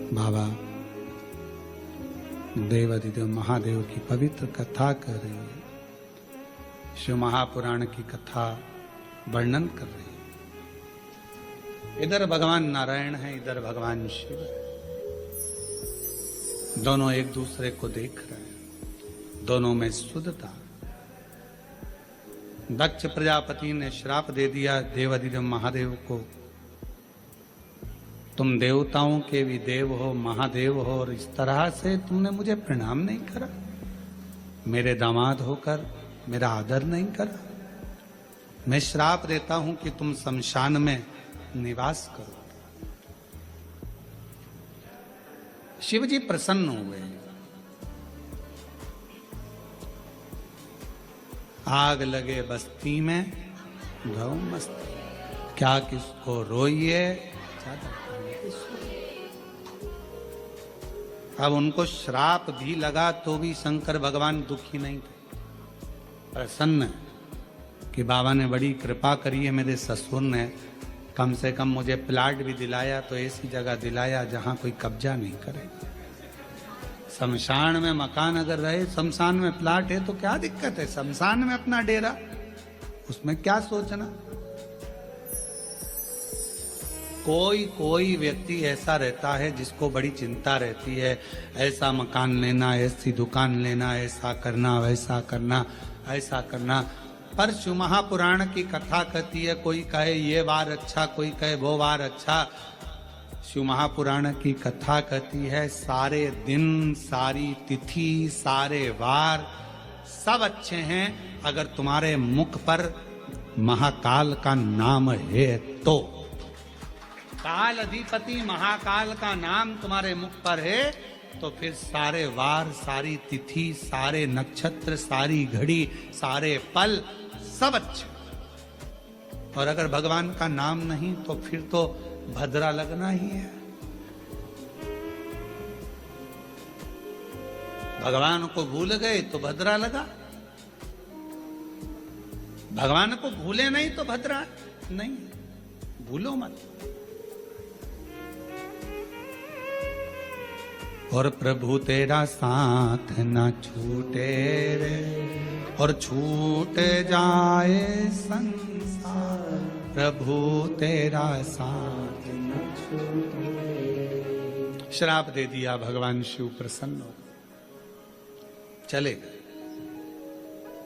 बाबा देवाधिदेव महादेव की पवित्र कथा कर रही है, शिव महापुराण की कथा वर्णन कर रही है। इधर भगवान नारायण है, इधर भगवान शिव है। दोनों एक दूसरे को देख रहे हैं, दोनों में शुद्धता। दक्ष प्रजापति ने श्राप दे दिया देवाधिदेव महादेव को, तुम देवताओं के भी देव हो, महादेव हो, और इस तरह से तुमने मुझे प्रणाम नहीं करा, मेरे दामाद होकर मेरा आदर नहीं करा। मैं श्राप देता हूं कि तुम शमशान में निवास करो। शिव जी प्रसन्न हुए। आग लगे बस्ती में गौ मस्ती, क्या किसको रोइए ज्यादा। अब उनको श्राप भी लगा तो भी शंकर भगवान दुखी नहीं थे, प्रसन्न कि बाबा ने बड़ी कृपा करी है, मेरे ससुर ने कम से कम मुझे प्लाट भी दिलाया, तो ऐसी जगह दिलाया जहां कोई कब्जा नहीं करे। शमशान में मकान अगर रहे, शमशान में प्लाट है तो क्या दिक्कत है, शमशान में अपना डेरा, उसमें क्या सोचना। कोई व्यक्ति ऐसा रहता है जिसको बड़ी चिंता रहती है, ऐसा मकान लेना, ऐसी दुकान लेना, ऐसा करना, वैसा करना, ऐसा करना। पर शिव महापुराण की कथा कहती है, कोई कहे ये वार अच्छा, कोई कहे वो वार अच्छा। शिव महापुराण की कथा कहती है सारे दिन, सारी तिथि, सारे वार सब अच्छे हैं अगर तुम्हारे मुख पर महाकाल का नाम है तो। काल अधिपति महाकाल का नाम तुम्हारे मुख पर है तो फिर सारे वार, सारी तिथि, सारे नक्षत्र, सारी घड़ी, सारे पल सब अच्छे। और अगर भगवान का नाम नहीं तो फिर तो भद्रा लगना ही है। भगवान को भूल गए तो भद्रा लगा, भगवान को भूले नहीं तो भद्रा नहीं। भूलो मत। और प्रभु तेरा साथ न छूटे रे, और छूट जाए संसार, प्रभु तेरा साथ न छूटे। श्राप दे दिया, भगवान शिव प्रसन्न हो चले गए।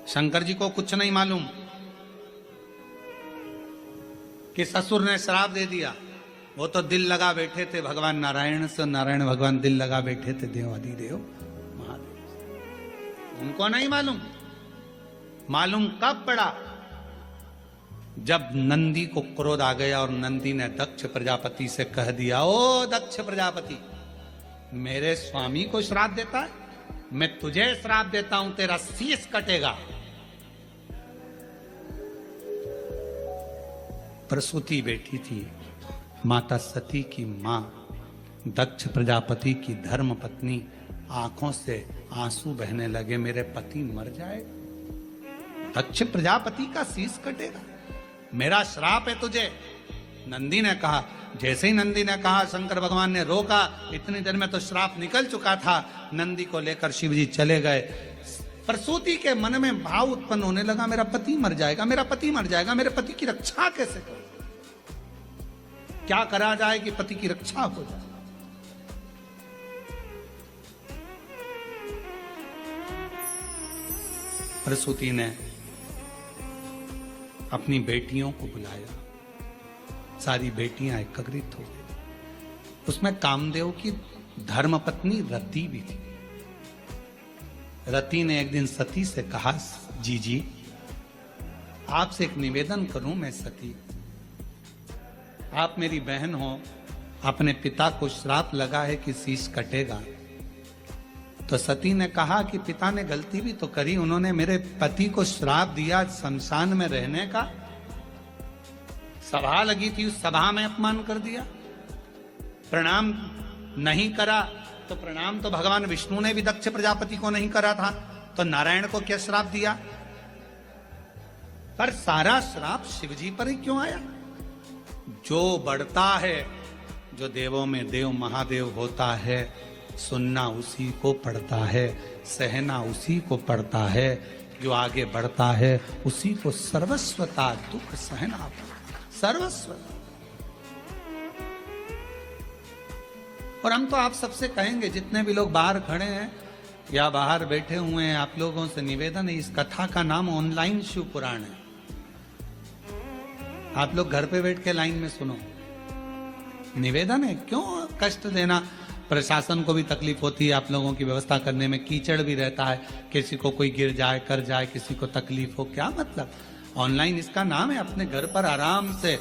शंकर जी को कुछ नहीं मालूम कि ससुर ने श्राप दे दिया। वो तो दिल लगा बैठे थे भगवान नारायण से, नारायण भगवान दिल लगा बैठे थे देवाधिदेव महादेव। उनको नहीं मालूम। मालूम कब पड़ा? जब नंदी को क्रोध आ गया और नंदी ने दक्ष प्रजापति से कह दिया, ओ दक्ष प्रजापति, मेरे स्वामी को श्राप देता है, मैं तुझे श्राप देता हूं, तेरा शीश कटेगा। प्रसूति बैठी थी, माता सती की मां, दक्ष प्रजापति की धर्म पत्नी, आंखों से आंसू बहने लगे, मेरे पति मर जाए, दक्ष प्रजापति का शीश कटेगा, मेरा श्राप है तुझे। नंदी ने कहा, जैसे ही नंदी ने कहा शंकर भगवान ने रोका, इतनी देर में तो श्राप निकल चुका था। नंदी को लेकर शिव जी चले गए। प्रसूति के मन में भाव उत्पन्न होने लगा, मेरा पति मर जाएगा, मेरा पति मर जाएगा, मेरे पति की रक्षा कैसे करूं, क्या करा जाए कि पति की रक्षा हो जाए। प्रसूति ने अपनी बेटियों को बुलाया, सारी बेटियां एकत्रित हो गई। उसमें कामदेव की धर्मपत्नी रति भी थी। रति ने एक दिन सती से कहा, जी आपसे एक निवेदन करूं मैं सती, आप मेरी बहन हो, अपने पिता को श्राप लगा है कि शीश कटेगा। तो सती ने कहा कि पिता ने गलती भी तो करी, उन्होंने मेरे पति को श्राप दिया शमशान में रहने का, सभा लगी थी उस सभा में अपमान कर दिया, प्रणाम नहीं करा। तो प्रणाम तो भगवान विष्णु ने भी दक्ष प्रजापति को नहीं करा था, तो नारायण को क्या श्राप दिया? पर सारा श्राप शिवजी पर ही क्यों आया? जो बढ़ता है, जो देवों में देव महादेव होता है, सुनना उसी को पड़ता है, सहना उसी को पड़ता है, जो आगे बढ़ता है उसी को सर्वस्वता दुख सहना पड़ता है, सर्वस्वता। और हम तो आप सबसे कहेंगे, जितने भी लोग बाहर खड़े हैं या बाहर बैठे हुए हैं, आप लोगों से निवेदन है, इस कथा का नाम ऑनलाइन शिव पुराण है। आप लोग घर पे बैठ के लाइन में सुनो। निवेदन है, क्यों कष्ट देना। प्रशासन को भी तकलीफ होती है आप लोगों की व्यवस्था करने में, कीचड़ भी रहता है, किसी को कोई गिर जाए कर जाए, किसी को तकलीफ हो, क्या मतलब। ऑनलाइन इसका नाम है, अपने घर पर आराम से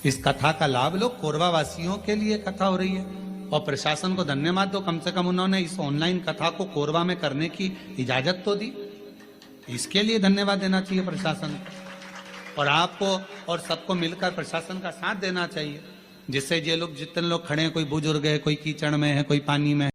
इस कथा का लाभ लो। कोरबा वासियों के लिए कथा हो रही है, और प्रशासन को धन्यवाद दो, कम से कम उन्होंने इस ऑनलाइन कथा को कोरबा में करने की इजाजत तो दी। इसके लिए धन्यवाद देना चाहिए प्रशासन को, और आपको और सबको मिलकर प्रशासन का साथ देना चाहिए, जिससे ये लोग जितने लोग खड़े हैं, कोई बुजुर्ग है, कोई कीचड़ में है, कोई पानी में है,